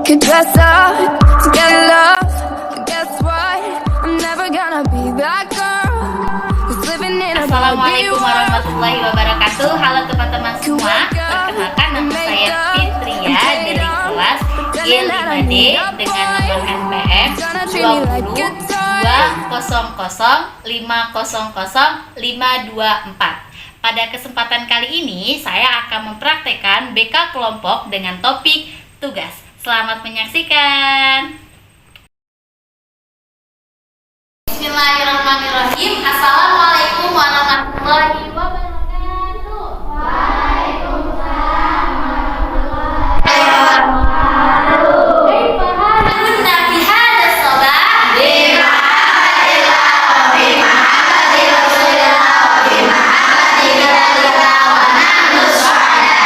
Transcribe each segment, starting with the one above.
could dress up to get love, but guess what? I'm never gonna be that girl who's living in a Assalamualaikum warahmatullahi wabarakatuh. Halo teman-teman semua, perkenalkan nama saya Fitria dari kelas G5D dengan nomor NPM 20200500500524. Pada kesempatan kali ini saya akan mempraktekkan BK kelompok dengan topik tugas. Selamat menyaksikan. Bismillahirrahmanirrahim. Assalamualaikum warahmatullahi wabarakatuh. Waalaikumsalam warahmatullahi wabarakatuh. Kaifa haluna fi hadzal sabah? Bihamdillah wa bihamdi rasulillah wa bihamdi rasulillah wa nahnu syuhada.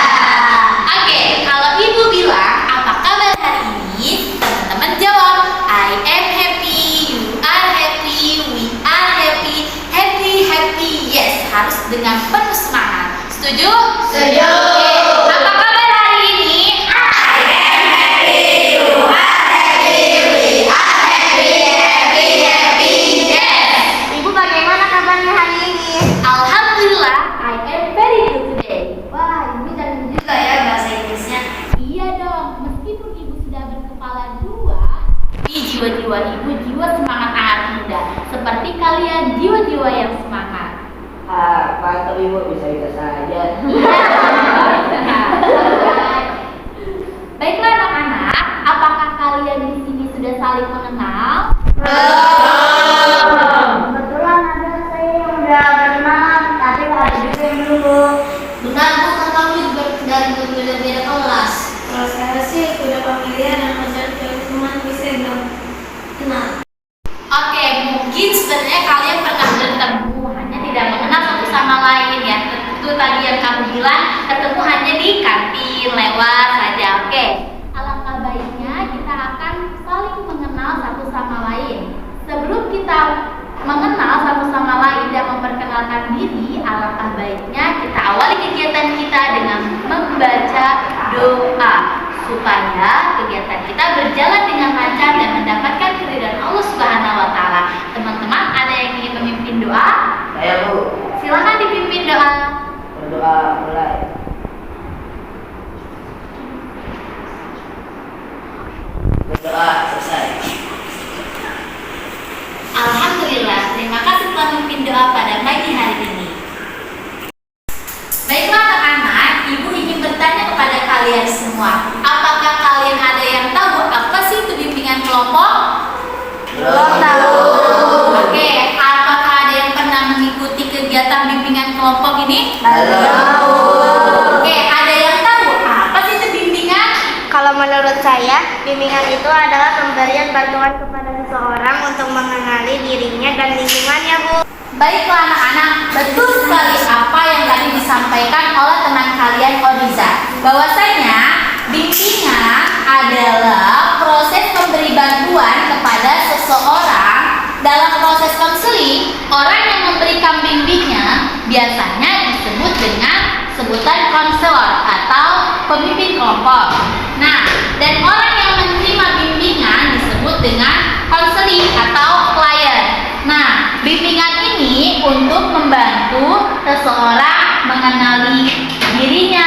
Oke, kalau Ibu bilang apa kabar hari ini? Teman-teman jawab, I am happy, you are happy, we are happy, happy, yes, harus dengan penuh semangat. Setuju? Setuju. Oke, apa kabar hari ini? I am happy, you are happy, we are happy, yes. Ibu bagaimana kabarnya hari ini? Alhamdulillah, I am very good today. Wah, Ibu jago juga ya bahasa Inggrisnya. Iya dong, meskipun ibu sudah berkepala dua, di jiwa-jiwa ibu jiwa semangat anak muda. Seperti kalian jiwa-jiwa yang semangat. Mantap Ibu, bisa-bisa saja. Baiklah anak-anak, apakah kalian di sini sudah saling mengenal? Kebetulan ada saya yang udah berkenalan, tapi ada juga yang belum. Benar, Bu, kan kami juga dari berbeda-beda kelas. Kalau saya sih udah familiar dan mencari teman bisa bilang kenal. Oke, mungkin sebenarnya kalian pernah bertemu, hanya tidak mengenal satu sama lain ya. Itu tadi yang kamu bilang, ketemu hanya di kantin, lewat saja. Oke, alangkah baiknya kita akan saling mengenal satu sama lain. Sebelum kita mengenal satu sama lain dan memperkenalkan diri, alangkah baiknya kita awali kegiatan kita dengan membaca doa supaya kegiatan kita berjalan dengan lancar dan mendapatkan keridhaan Allah Subhanahu wa taala. Teman-teman, ada yang ingin memimpin doa? Saya Bu, Silakan dipimpin doa. berdoa mulai. Berdoa selesai. Alhamdulillah, terima kasih telah memimpin doa pada pagi hari ini. Baiklah anak-anak, Ibu ingin bertanya kepada kalian semua. Apakah kalian ada yang tahu apa sih itu bimbingan kelompok? Belum tahu. Oke, apakah ada yang pernah mengikuti kegiatan bimbingan kelompok ini? Belum. Oke, ada yang tahu apa sih itu bimbingan? Kalau menurut saya, bimbingan itu adalah pemberian bantuan kepada seseorang untuk mengenali dirinya dan lingkungannya, Bu. Baiklah anak-anak, betul sekali apa yang tadi disampaikan oleh teman kalian Odiza, bahwasanya bimbingan adalah proses memberi bantuan kepada seseorang. Dalam proses konseling, orang yang memberikan bimbingan biasanya disebut dengan sebutan konselor atau pemimpin kelompok. Nah, dan orang yang menerima bimbingan disebut dengan konseling atau klien. Nah, bimbingan ini untuk membantu seseorang mengenali dirinya,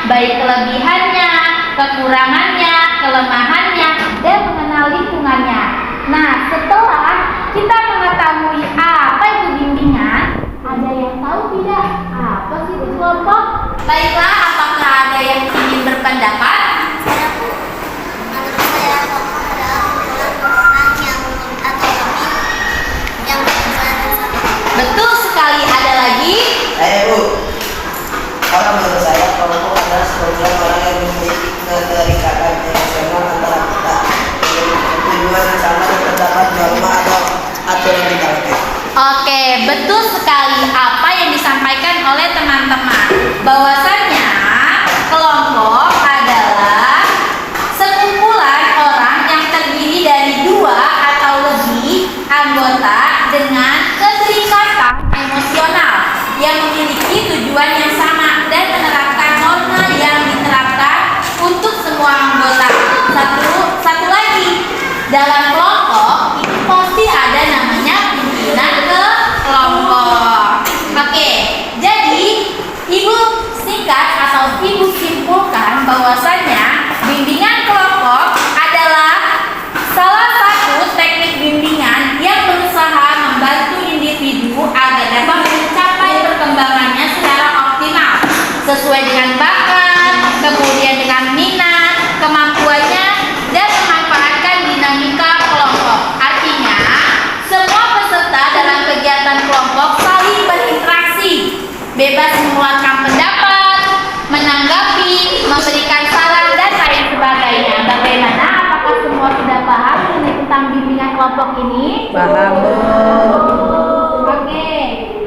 baik kelebihannya, kekurangannya, kelemahannya, dan mengenal lingkungannya. Nah, setelah kita mengetahui apa itu bimbingan, ada yang tahu tidak apa sih itu kelompok? Baiklah, apakah ada yang ingin berpendapat? Betul sekali, ada lagi? Bu, kalau menurut saya kelompok adalah sekumpulan orang yang memiliki keterikatan emosional antara kita, memiliki tujuan yang sama dan terdapat norma atau aturan di dalamnya. Oke, betul sekali apa yang disampaikan oleh teman-teman, bahwasanya kelompok adalah sekumpulan orang yang terdiri dari dua atau lebih anggota dengan keterikatan emosional yang memiliki tujuan yang sama dan menerapkan norma yang diterapkan untuk semua anggota. Satu, pastikan atau ibu simpulkan bahwasanya bimbingan kelompok adalah salah satu teknik bimbingan yang berusaha membantu individu agar dapat mencapai perkembangannya secara optimal sesuai dengan bakat, kemudian dengan minat, kemampuannya, dan memanfaatkan dinamika kelompok. Artinya, semua peserta dalam kegiatan kelompok saling berinteraksi, bebas mengeluarkan pendapat, menanggapi, memberikan saran, dan lain sebagainya. Bagaimana? Apakah semua sudah paham tentang bimbingan kelompok ini? Paham, Bu. Oke,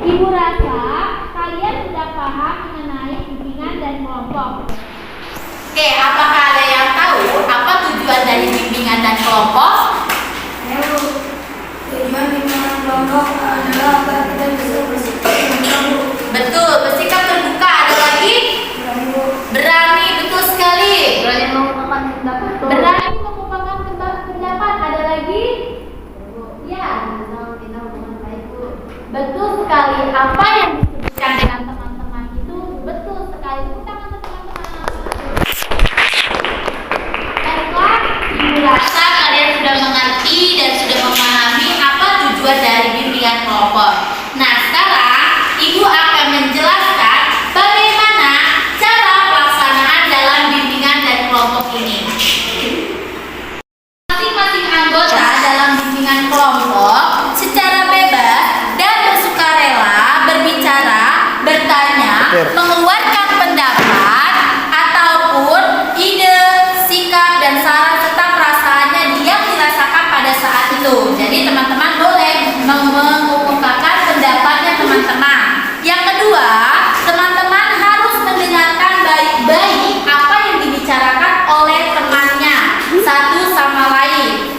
Ibu rasa kalian sudah paham mengenai bimbingan dan kelompok. Oke, apakah ada yang tahu apa tujuan dari bimbingan dan kelompok? Tujuan bimbingan kelompok adalah agar kita bisa bersikap terbuka. Betul, bersikap terbuka. Ada lagi? Berani, betul sekali. Berani mengungkapkan pendapat. Berani mengungkapkan pendapat. Ada lagi? Ya. Betul sekali. Apa yang disebutkan dengan teman-teman itu betul sekali. Tepuk tangan untuk teman-teman. Baiklah, Ibu rasa kalian sudah mengerti dan sudah memahami apa tujuan dari bimbingan kelompok. Nah, sekarang Ibu akan menjelaskan bagaimana cara pelaksanaan dalam bimbingan dan kelompok ini. Masing-masing anggota dalam bimbingan kelompok secara bebas dan bersukarela berbicara, bertanya, mengeluarkan pendapat ataupun ide, sikap, dan saran serta perasaannya yang dirasakan pada saat itu. Jadi teman-teman boleh mengungkapkan pendapatnya teman-teman. Yang kedua, teman-teman harus mendengarkan baik-baik apa yang dibicarakan oleh temannya satu sama lain.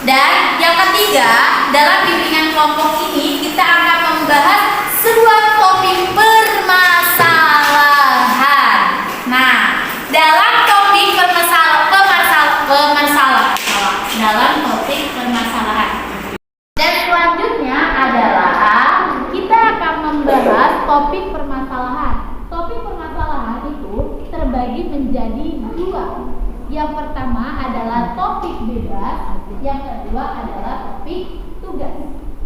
Dan yang ketiga, dalam bimbingan kelompok ini kita akan membahas sebuah topik permasalahan. Nah, dalam topik permasalahan. Dan selanjutnya adalah kita akan membahas topik permasalahan. Topik permasalahan itu terbagi menjadi dua. Yang pertama adalah topik bebas, yang kedua adalah topik tugas.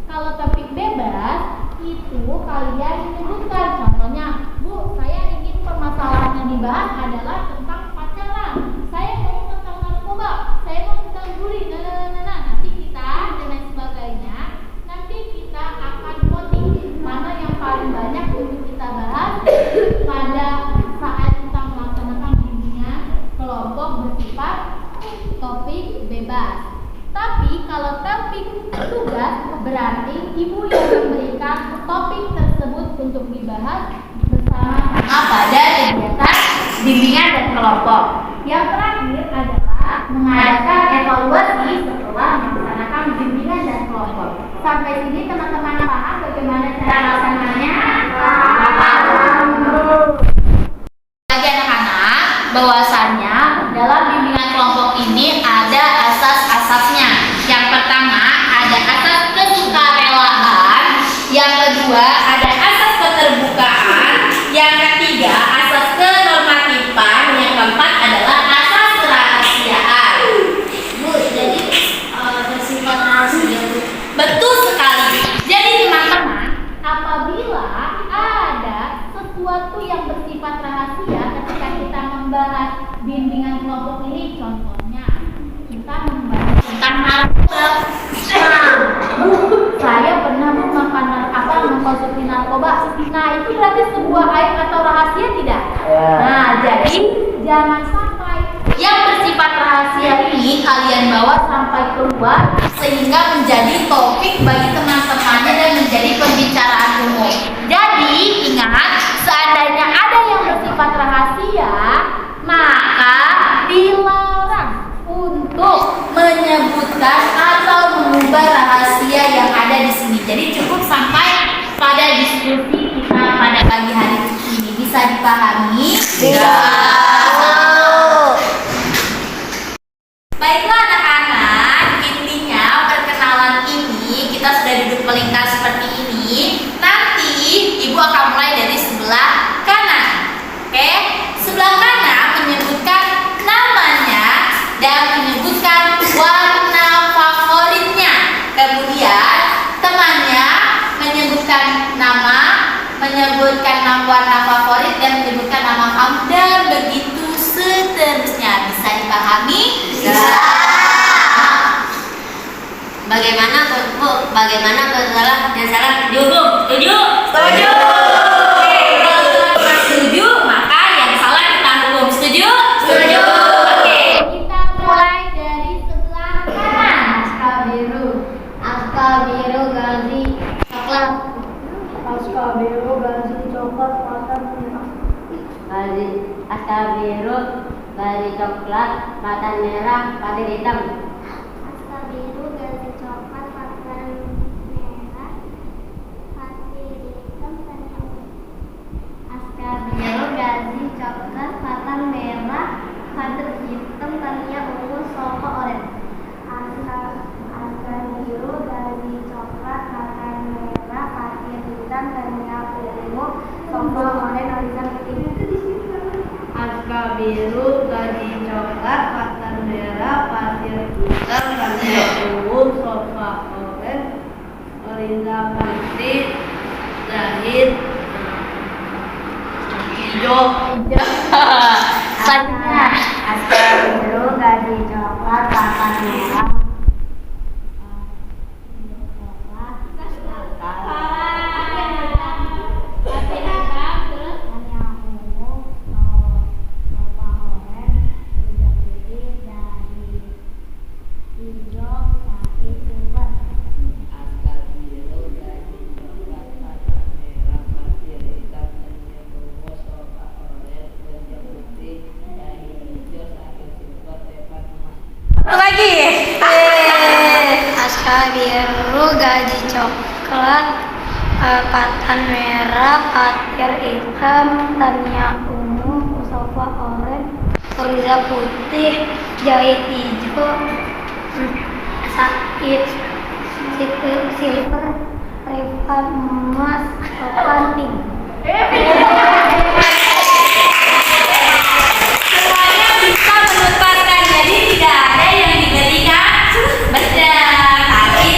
Kalau topik bebas itu kalian menyebutkan, contohnya, Bu, saya ingin permasalahan yang dibahas adalah tentang pacaran, saya mau tentang narkoba, saya mau tentang bullying, nanti kita dan lain sebagainya. Nanti kita akan voting mana yang paling banyak untuk kita bahas pada saat kita melaksanakan bimbingan kelompok bersifat topik bebas. Tapi kalau topik tugas berarti ibu yang memberikan topik tersebut untuk dibahas bersama pada kegiatan bimbingan dan kelompok. Yang terakhir adalah mengadakan evaluasi setelah melaksanakan bimbingan dan kelompok. Sampai sini teman-teman paham bagaimana cara melaksanakannya? Bagi anak-anak, bahwasannya dalam bimbingan kelompok ini ada asas-asasnya. Yang pertama ada asas kesukarelaan, yang kedua ada asas keterbukaan, yang ketiga asas kenormatifan, yang keempat adalah asas kerahasiaan. Bu, jadi bersifat rahasia. Betul sekali. Jadi teman-teman, apabila ada sesuatu yang bersifat rahasia ketika kita membahas bimbingan kelompok ini, contohnya kita membahas tentang narkoba. Saya pernah mengkonsumsi narkoba. Nah, itu berarti sebuah aib atau rahasia tidak? Nah, jadi jangan sampai yang bersifat rahasia ini kalian bawa sampai keluar sehingga menjadi topik bagi teman-temannya dan menjadi pembicaraan umum. Jadi ingat, seandainya ada yang bersifat rahasia, maka dilarang untuk menyebutkan atau mengubah rahasia yang ada di sini. Jadi cukup sampai pada diskusi kita pada pagi hari ini. Bisa dipahami? Bisa. Baiklah anak-anak, intinya perkenalan ini kita sudah duduk melingkar seperti ini. Nanti ibu akan mulai dari sebelah kanan. Oke? dipahami? Bisa. Bagaimana bersalah dan salah dihukum? Setuju? Setuju. Oke, kalau teman-teman setuju, maka yang salah kita hukum. Setuju? Setuju. Oke, kita mulai dari sebelah kanan. Aska biru gazi coklat. Aska biru gazi coklat warna merah. Aska biru, garis coklat, mata merah, patir hitam. Aska biru gazi coklat warna merah. Patir hitam tanya. Aska biru gazi coklat warna merah. Patir hitam tanya ungu sofa oranye. Aska biru gazi coklat warna merah. Patir hitam tanya ungu sofa oranye. Orisan putih. Aska biru, gaji coklat, patar merah, pasir hitam, tanda ungu, sofa oranye, Oriza putih, Zahid hijau. Tanya. Aska biru gaji coklat patar merah. Lagi. Aska biru gaji coklat patan merah patir hitam tanya ungu sofa oranye Oriza putih jahit hijau sakit silver Revan emas Topan pink. Semuanya bisa menuntaskan, jadi tidak ada yang diberikan benar.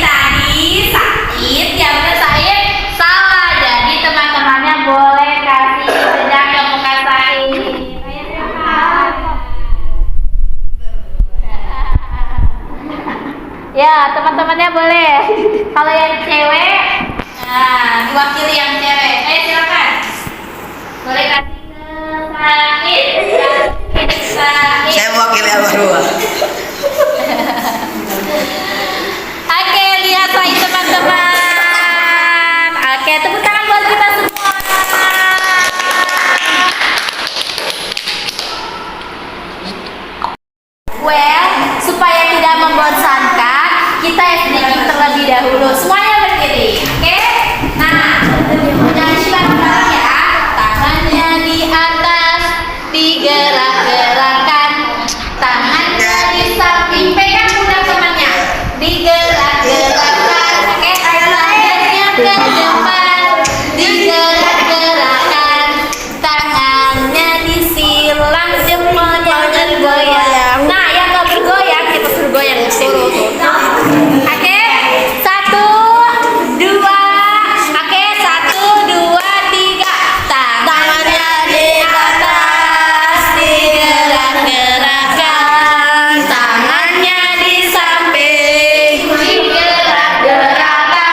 Tadi Said, yang benar Said salah. Jadi teman-temannya boleh kasih bedak ke muka Said. Ya, teman-temannya boleh. Kalau yang cewek, nah diwakili yang cewek. Ayo silakan. Boleh kasih ke Said. Saya mewakili Al-Marwa. Oke, lihat Said teman-teman. Oke, tepuk tangan buat kita semua. Well, supaya tidak membosankan, kita sedikit terlebih dahulu. Semuanya berdiri, oke? Nah, nyanyi bareng-bareng ya. Tangannya di atas, digerak-gerakkan. Tangannya di samping, pegang pundak temannya. Digerak-gerakkan. Oke, tangannya ke depan, digerak-gerakkan. Tangannya disilang, jempolnya bergoyang. Nah, yang nggak bergoyang kita suruh goyang ke sini. Oke, 1, 2. Oke, 1, 2, 3. Tangannya di atas, digerak-gerakkan. Tangannya di samping, digerak-gerakkan.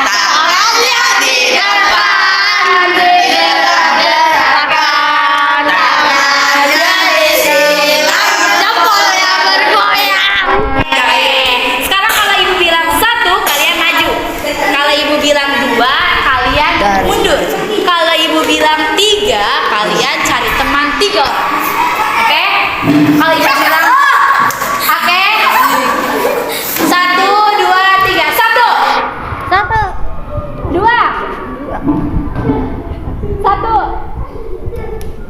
Tangannya di depan, digerak-gerakkan. Tangannya disilang, jempolnya bergoyang. Oke. Sekarang kalau ibu bilang 1, kalian maju. Kalau ibu bilang 2, kalian mundur. Kalau ibu bilang 3, kalian cari teman 3 orang. Oke? Kalau ibu bilang oke. 1, 2, 3. 1. 2. 1.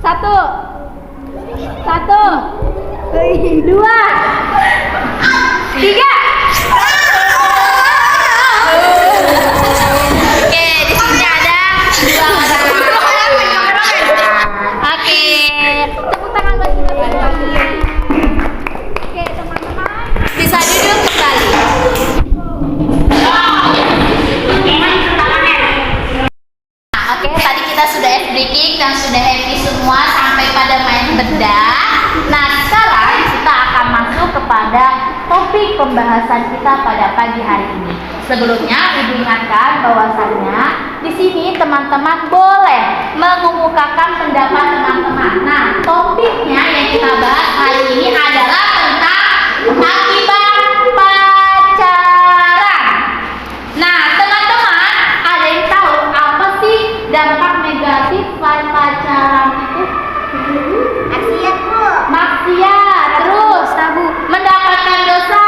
1. 2. 3. Oke, di sini ada 2 orang. Oke, tepuk tangan buat kita berdua. Oke, teman-teman bisa duduk kembali. Nah, oke, tadi kita sudah breaking dan sudah happy semua sampai pada main bedah. Nah, sekarang kepada topik pembahasan kita pada pagi hari ini. Sebelumnya Ibu ingatkan bahwasannya di sini teman-teman boleh mengemukakan pendapat teman-teman. Nah, topiknya yang kita bahas hari ini adalah tentang akibat pacaran. Nah, teman-teman ada yang tahu apa sih dampak negatif pacaran itu? Maksiat, Bu. Maksiat, terus mendapatkan dosa,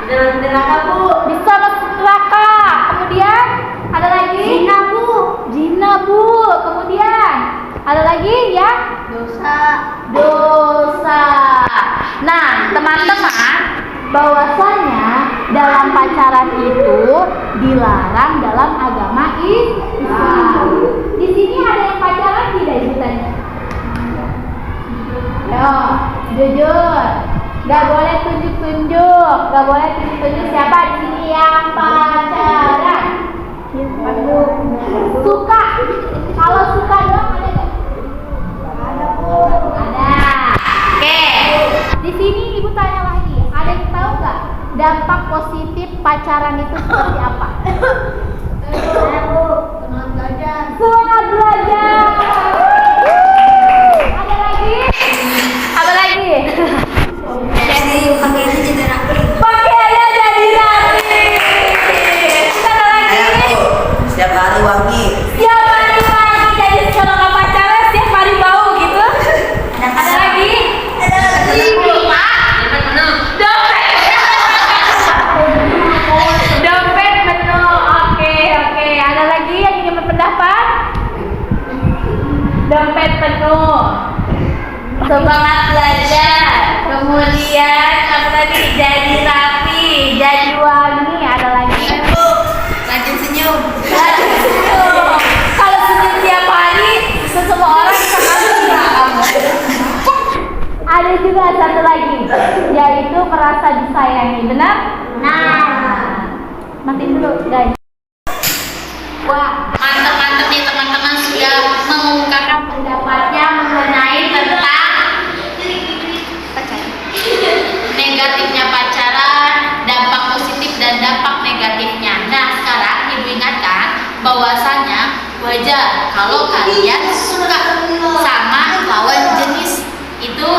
Dalam neraka, Bu. bisa masuk neraka. Kemudian ada lagi Zina, Bu. zina, Bu. Kemudian ada lagi ya dosa. Nah, teman-teman, bahwasannya dalam pacaran itu dilarang dalam agama Islam. Di sini ada yang pacaran tidak, Ibu tanya? Yo, jujur. Gak boleh tunjuk-tunjuk. Gak boleh tunjuk-tunjuk siapa di sini yang pacaran. Suka. Kalau suka doang ada gak? Ada. Oke. Di sini Ibu tanya lagi. Ada yang tahu nggak dampak positif pacaran itu seperti apa? Semangat belajar. Semangat belajar. Ada lagi? Apa lagi? Pakaiannya jadi rapi. Pakaiannya jadi rapi. Ada lagi? Ayo, setiap hari wangi. Setiap hari wangi. Jadi kalau nggak pacaran setiap hari bau gitu. Ada lagi? Lupa. Dompet penuh. Oke. Ada lagi yang ingin berpendapat? Dompet penuh. Semangat belajar. Kemudian apa tadi? Jadi rapi, jadi wangi. Ada lagi? Rajin senyum. Kalau senyum tiap hari, semua orang bisa masuk kamu. Ada juga satu lagi, yaitu merasa disayangi. Benar? Matiin dulu, guys. Wah, mantap-mantap nih teman-teman sudah mengungkapkan pendapatnya mengenai tentang negatifnya pacaran, dampak positif dan dampak negatifnya. Nah, sekarang Ibu ingatkan bahwasannya wajar kalau kalian suka sama lawan jenis. Itu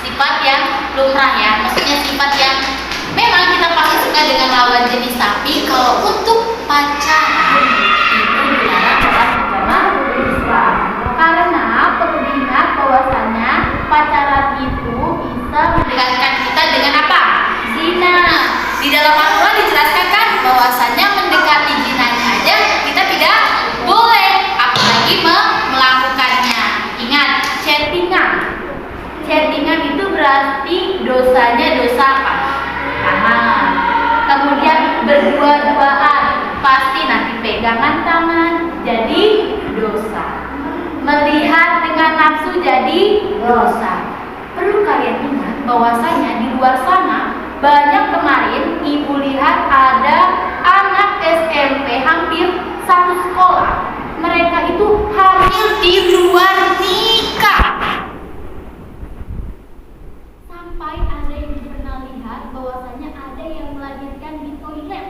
sifat yang lumrah ya, maksudnya sifat yang memang kita pasti suka dengan lawan jenis. Tapi kalau untuk pacaran itu dilarang dalam agama Islam. Karena perlu diingat bahwasannya pacaran itu bisa mendekatkan kita dengan apa? Zina. Di dalam Al-Quran dijelaskan kan bahwasannya mendekati zinanya aja kita tidak boleh, apalagi melakukannya. Ingat, chattingan itu berarti dosanya dosa apa? Tangan. Kemudian berdua-duaan pasti nanti pegangan tangan jadi dosa. Melihat dengan nafsu jadi dosa. Perlu kalian ingat bahwasanya di luar sana banyak kemarin Ibu lihat ada anak SMP hampir satu sekolah. Mereka itu hamil di luar nikah. Sampai ada yang pernah lihat bahwasanya ada yang melahirkan di toilet.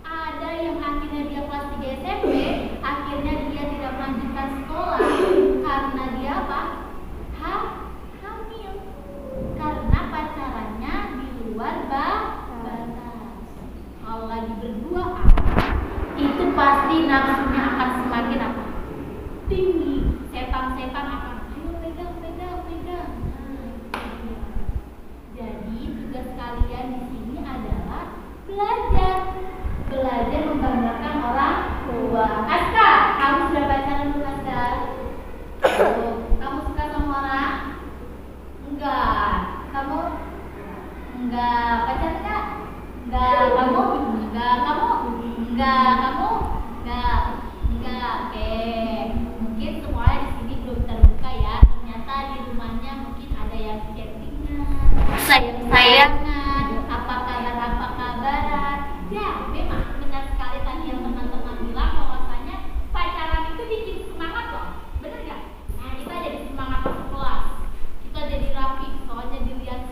Ada yang akhirnya dia kelas 3 SMP, akhirnya dia tidak melanjutkan sekolah karena dia apa? Hamil. Karena pacarannya di luar batas. Kalau lagi berduaan, itu pasti nafsunya akan semakin apa? Tinggi. Setan-setan akan ayo pegang. Jadi tugas kalian di sini adalah belajar membanggakan orang tua. Aska, kamu sudah pacaran belum, Aska? Kamu suka sama orang? Enggak. Kamu? Enggak. Pacaran enggak? Enggak. Kamu? Enggak. Kamu? Enggak. Kamu? Enggak. Oke. Mungkin semuanya di sini belum terbuka ya. Ternyata di rumahnya mungkin ada yang chattingan, sayang-sayangan, apa kabaran. Ya, memang benar sekali tadi yang teman-teman bilang bahwasanya pacaran itu bikin semangat loh. Benar nggak? Nah, kita jadi semangat masuk kelas. Kita jadi rapi, soalnya dilihat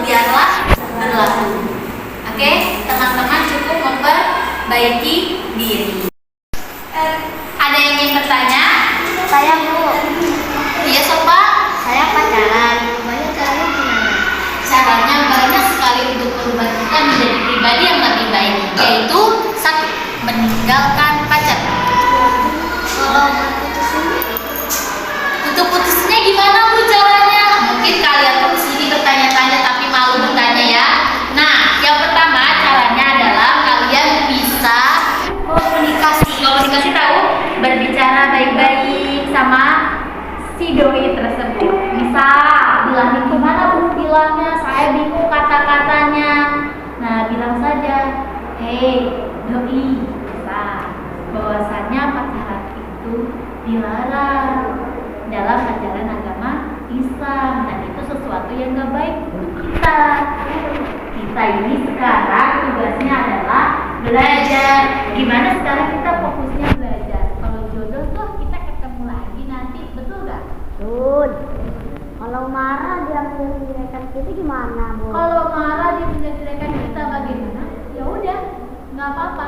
biarlah berlalu. Oke, teman-teman cukup memperbaiki diri. Ada yang ingin bertanya? Saya Bu, Iya, Sopa. saya pacaran. Banyak caranya gimana? Caranya banyak sekali untuk merubah kita menjadi pribadi yang lebih baik, yaitu satu, meninggalkan pacar. Kalau putusin, Untuk putusnya gimana Bu caranya? Mungkin kalian tuh di sini bertanya-tanya tapi malu bertanya ya. Nah, yang pertama caranya adalah kalian bisa komunikasi. Komunikasi tahu? Berbicara baik-baik sama si doi tersebut. Misal bilangin gimana Bu bilangnya? Saya bingung kata-katanya. Nah, bilang saja, hei doi, bahwasannya pacaran itu dilarang dalam ajaran agama Islam dan itu sesuatu yang gak baik untuk kita. Kita ini sekarang tugasnya adalah belajar. Gimana sekarang kita fokusnya belajar? Kalau jodoh tuh kita ketemu lagi nanti, betul gak? Betul. Kalau marah dia menjelek-jelekan kita gimana Bu? Kalau marah dia menjelek-jelekan kita bagaimana? Ya udah, nggak apa-apa.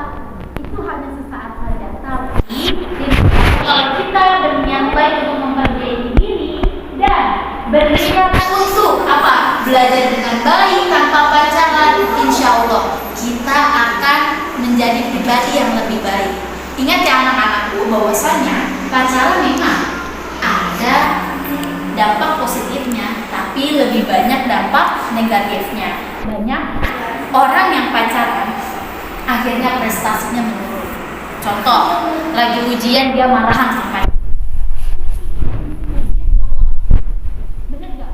Itu hanya sesaat saja. Tapi kalau kita berniat baik untuk memperbaiki diri dan berniat untuk apa? Belajar dengan baik tanpa pacaran, insya Allah kita akan menjadi pribadi yang lebih baik. Ingat ya anak-anakku, bahwasanya pacaran memang ada dampak positifnya, tapi lebih banyak dampak negatifnya. Banyak orang yang pacaran akhirnya prestasinya menurun. Contoh, lagi ujian dia marahan sampai. Bener gak?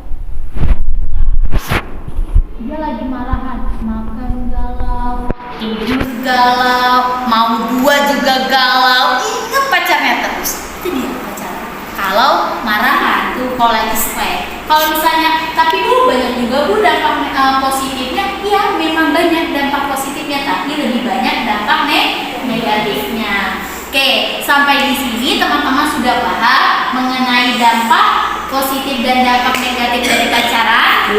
Dia lagi marahan, makan galau, tidur galau, mau dua juga galau. Ingat pacarnya terus. Itu dia pacaran. Kalau marahan tuh kalau lagi stres. Kalau misalnya, tapi Bu banyak juga Bu dampak positifnya. Iya, memang banyak dampak positifnya, tapi lebih banyak dampak negatifnya. Oke, sampai di sini teman-teman sudah paham mengenai dampak positif dan dampak negatif dari pacaran?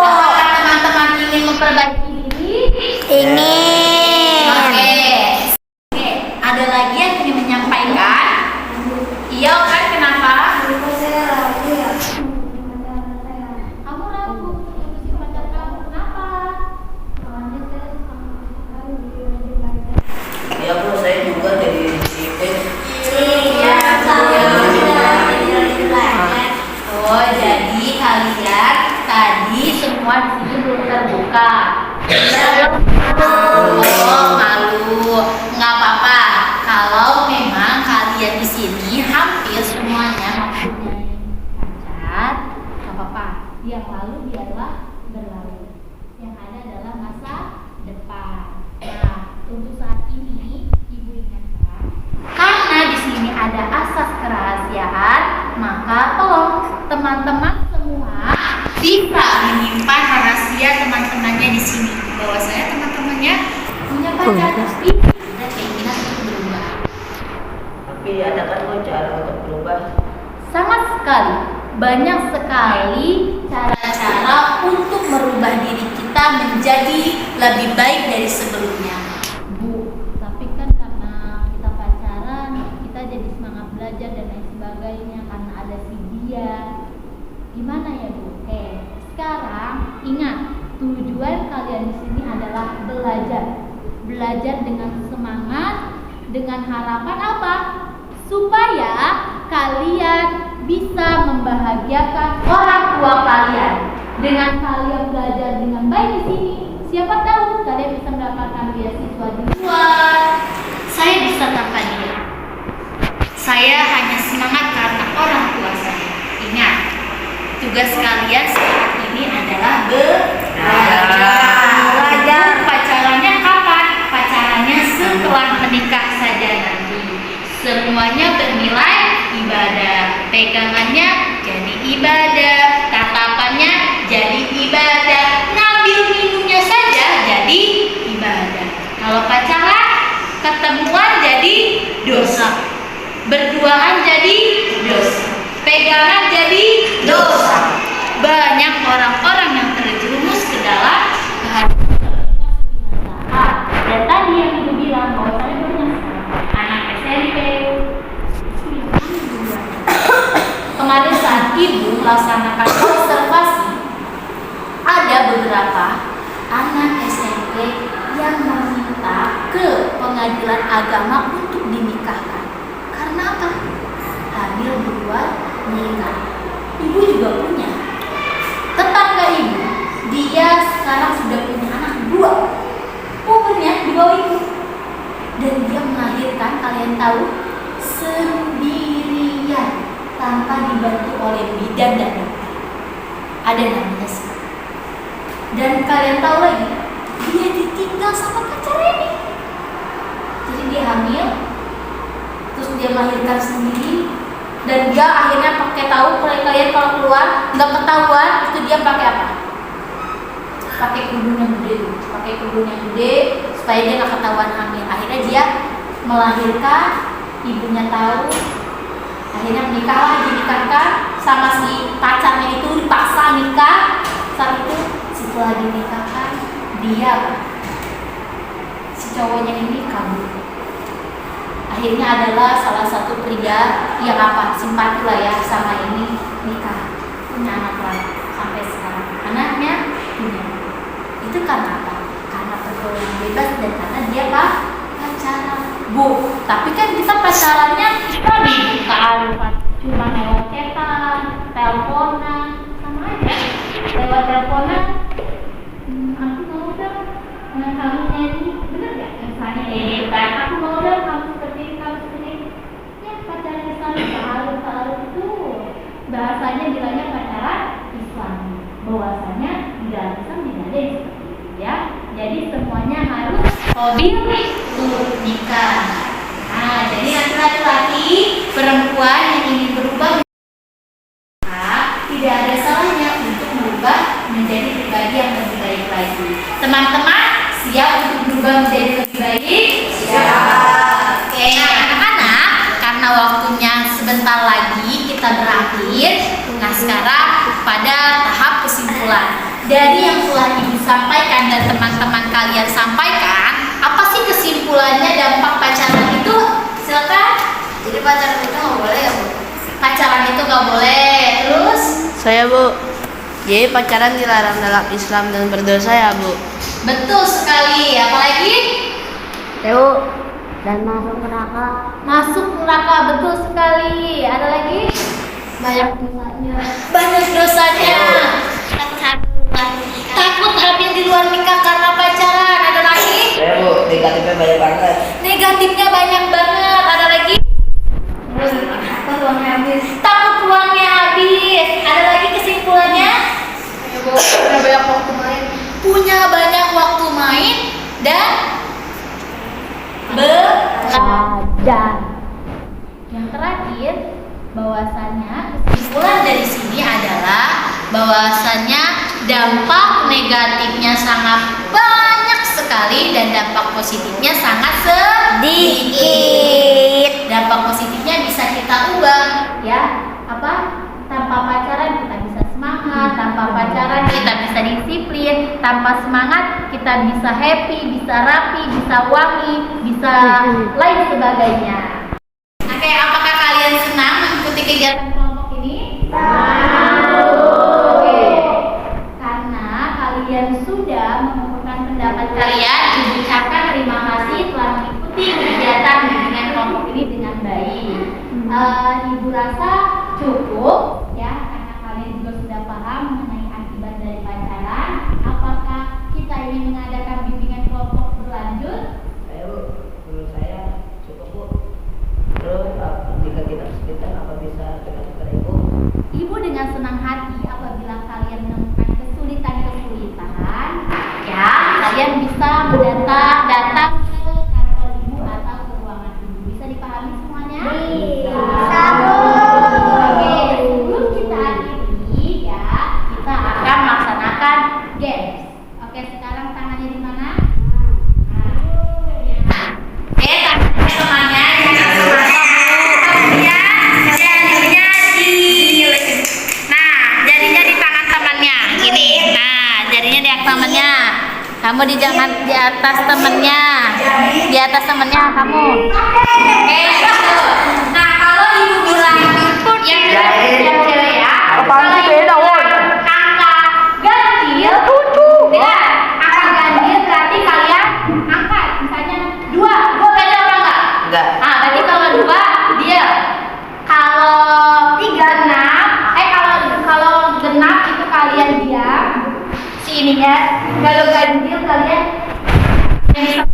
Apakah teman-teman ingin memperbaiki diri? Ingin. Oke, ada lagi yang ingin menyampaikan? Iya kan, kenapa? Saya ragu ya. Kamu ragu putusin pacar kamu, kenapa? Soalnya saya sama sekali belajar. Ya Bu, saya juga jadi disiplin. Iya, oh jadi kalian tadi semua di sini belum terbuka. Oh malu, nggak apa-apa. Kalau memang kalian di sini hampir semuanya mempunyai pacar, nggak apa-apa. Yang lalu biarlah berlalu. Yang ada adalah masa depan. Nah, untuk saat ini ibu ingatkan, karena di sini ada asas kerahasiaan, maka tolong teman-teman semua bisa menyimpan rahasia teman-temannya di sini. Bahwa saya teman-temannya punya pacar, tapi ada keinginan untuk berubah. Tapi ada kan kok cara untuk berubah. Sangat sekali, banyak sekali cara-cara untuk merubah diri kita menjadi lebih baik dari sebelumnya. Bu, tapi kan karena kita pacaran, kita jadi semangat belajar dan lain sebagainya karena ada si dia. Gimana ya Bu? Oke, sekarang ingat tujuan kalian di sini adalah belajar. Belajar dengan semangat, dengan harapan apa? Supaya kalian bisa membahagiakan orang tua kalian. Dengan kalian belajar dengan baik di sini, siapa tahu kalian bisa mendapatkan beasiswa di luar. Saya bisa tanpa dia. Saya hanya semangat karena orang tua saya. Ingat, tugas kalian saat ini adalah belajar. Pacarannya kapan? Pacarannya setelah menikah saja nanti. Semuanya bernilai ibadah. Pegangannya jadi ibadah, tatapannya jadi ibadah, ngambil minumnya saja jadi ibadah. Kalau pacaran, ketemuan jadi dosa, berduaan jadi dosa, pegangan jadi dosa. Banyak orang-orang yang beberapa anak SMP yang meminta ke pengadilan agama untuk dinikahkan. Karena apa? Hamil duluan nikah. Ibu juga punya. Tetangga ibu, dia sekarang sudah punya anak 2. Umurnya di bawah ibu. Dan dia melahirkan, kalian tahu, sendirian tanpa dibantu oleh bidan dan dokter. Ada namanya sih. Dan kalian tahu lagi, dia ditinggal sama pacarnya ini. Jadi dia hamil, terus dia melahirkan sendiri, dan dia akhirnya pakai tahu. Kalian kalau keluar nggak ketahuan, itu dia pakai apa? Pakai kerudung yang gede, supaya dia nggak ketahuan hamil. Akhirnya dia melahirkan, ibunya tahu, akhirnya dinikahkan sama si pacarnya itu, dipaksa nikah. Saat itu setelah dinikahkan, dia si cowoknya ini kabur. Akhirnya adalah salah satu pria yang simpati lah ya sama ini, nikah, punya anak lagi sampai sekarang. Anaknya punya. Itu karena apa? Karena pergaulan bebas dan karena dia pacaran. Bu, tapi kan kita pacarannya cuma lewat chatan, teleponan, sama aja. Lewat teleponan, aku mau dong kamu nyanyi, bener gak? Misalnya kayak gitu kan, aku mau dong kamu seperti ini. Ya pacaran Islam seharus itu bahasanya bilangnya pacaran Islam. Bahwasanya di dalam Islam tidak ada yang seperti itu ya. Jadi semuanya harus hobi untuk nikah. Nah, jadi nanti laki-laki perempuan yang ingin berubah, tidak ada salahnya untuk berubah menjadi pribadi yang lebih baik lagi. Teman-teman siap untuk berubah menjadi lebih baik? Siap. Oke, anak-anak, karena waktunya sebentar lagi kita berakhir. Nah, sekarang pada tahap kesimpulan. Dari yang telah Ibu sampaikan dan teman-teman kalian sampaikan, apa sih kesimpulannya dampak pacaran itu? Silakan. Jadi pacaran itu nggak boleh ya, Bu? Pacaran itu nggak boleh. Terus? Saya, Bu. Jadi pacaran dilarang dalam Islam dan berdosa ya, Bu. Betul sekali. Apalagi? Bu, dan masuk neraka. Masuk neraka, betul sekali. Ada lagi? Banyak dosanya. Banyak dosanya. Takut hamil di luar nikah karena pacaran. Ada lagi? Saya Bu, negatifnya banyak banget. Negatifnya banyak banget. Ada lagi? Takut uangnya habis. Takut uangnya habis. Ada lagi kesimpulannya? Ya, Bu, punya banyak waktu main. Punya banyak waktu main dan belajar. Yang terakhir, bahwasannya kesimpulan dari sini adalah bahwasannya dampak negatifnya sangat banyak sekali dan dampak positifnya sangat sedikit. Dampak positifnya bisa kita ubah ya. Apa? Tanpa pacaran kita bisa semangat, tanpa pacaran kita bisa disiplin, tanpa semangat kita bisa happy, bisa rapi, bisa wangi, bisa lain sebagainya. Oke, apakah kalian senang mengikuti kegiatan kelompok ini? Oke. Karena kalian sudah mengumpulkan pendapat kalian, Ibu ucapkan terima kasih telah mengikuti kegiatan bimbingan kelompok ini dengan baik. Ibu rasa cukup ya, karena kalian juga sudah paham mengenai akibat dari pacaran. Apakah kita ingin mengadakan bimbingan kelompok berlanjut? Ayo Bu, menurut saya cukup Bu. Terus jika kita kesulitan apa bisa kita kepada Ibu? Ibu dengan senang hati apabila kalian menemukan kesulitan-kesulitan, ya kalian bisa datang ke kantor Ibu atau ke ruangan Ibu. Bisa dipahami semuanya? Bisa. Oke, sebelum kita akhiri ya, kita akan melaksanakan games. Oke, sekarang tangannya di mana? Oke, tangannya semuanya jangan sama-sama Bu. Ya, jarinya jarinya di tangan temannya. Gini. Nah, jarinya di atas temannya. Kamu di atas temannya. Di atas temannya kamu. Oke, gitu. Nah, kalau Ibu bilang yang cewek ya. Kalau Ibu bilang angka ganjil, Kalau ganjil kalian yang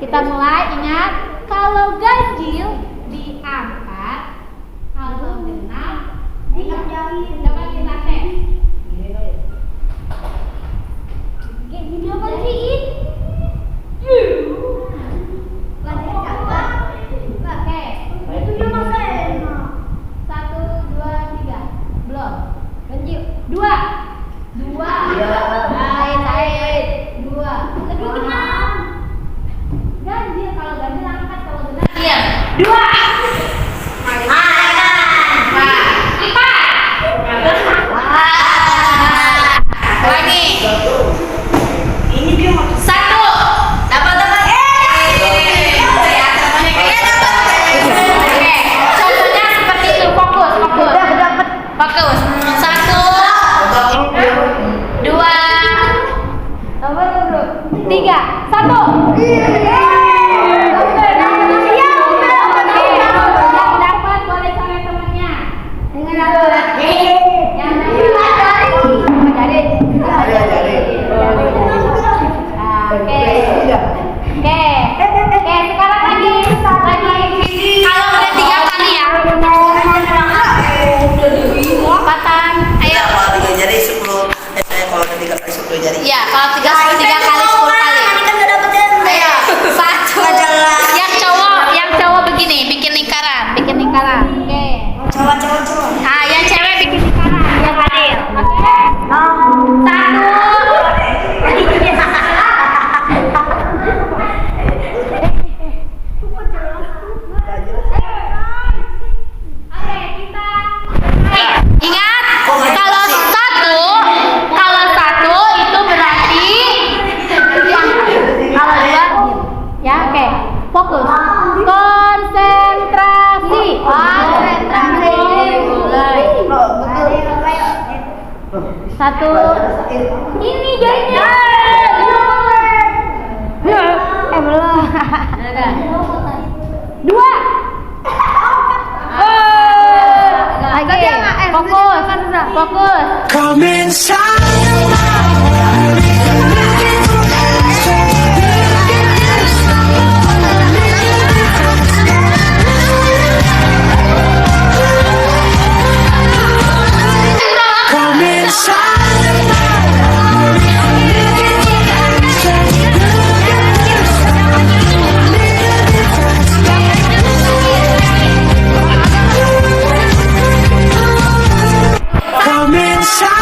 kita mulai. Ingat, kalau ganjil diangkat, kalau genap diangkat. Coba kita tes. Video bersihin. Oke. Itu dia maksudnya. 1, 2, 3. Belum. Ganjil. 2. Lain. 2. Aduh, genap. Ganjil, kalau ganjil angkat, kalau genap diam. 2. 4. Lagi. Ini dia 1. Dapat. Oke, contohnya seperti itu. Fokus. 1, 2, 3, 1. Oke, sekarang lagi. Kalau udah 3 kali ya. Lopatan. Ayo. Kalau 3 jari 10. Saya kalau 3 kali 10 jari. Iya, kalau 3 kali 10 kali. Ayo, 1. Yang cowok begini, bikin lingkaran. Oke. Coba. Nah, yang cewek bikin lingkaran. Yang adil. Oke. 1. Ingat, kalau satu itu berarti kalau 2 ya. Oke, fokus, konsentrasi. Mulai. 1. Ini jadinya. Belum. 2. Lagi. Fokus. Come inside. Come inside.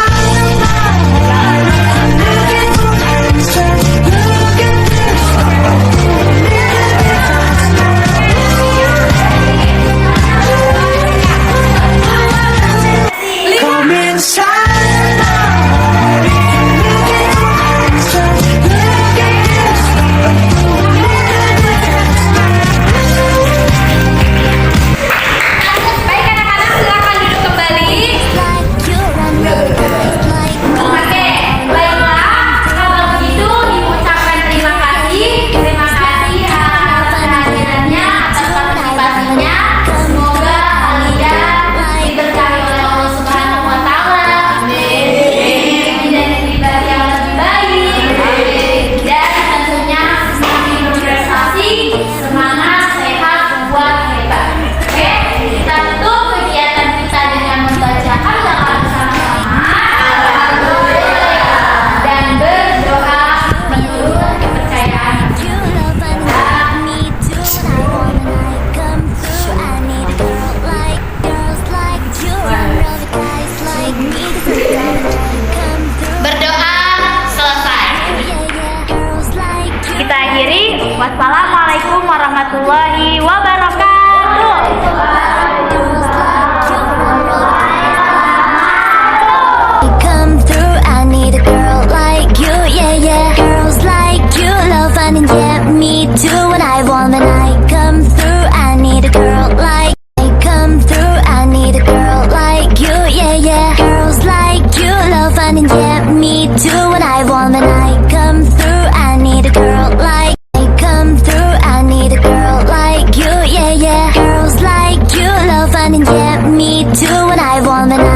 night, warm the night.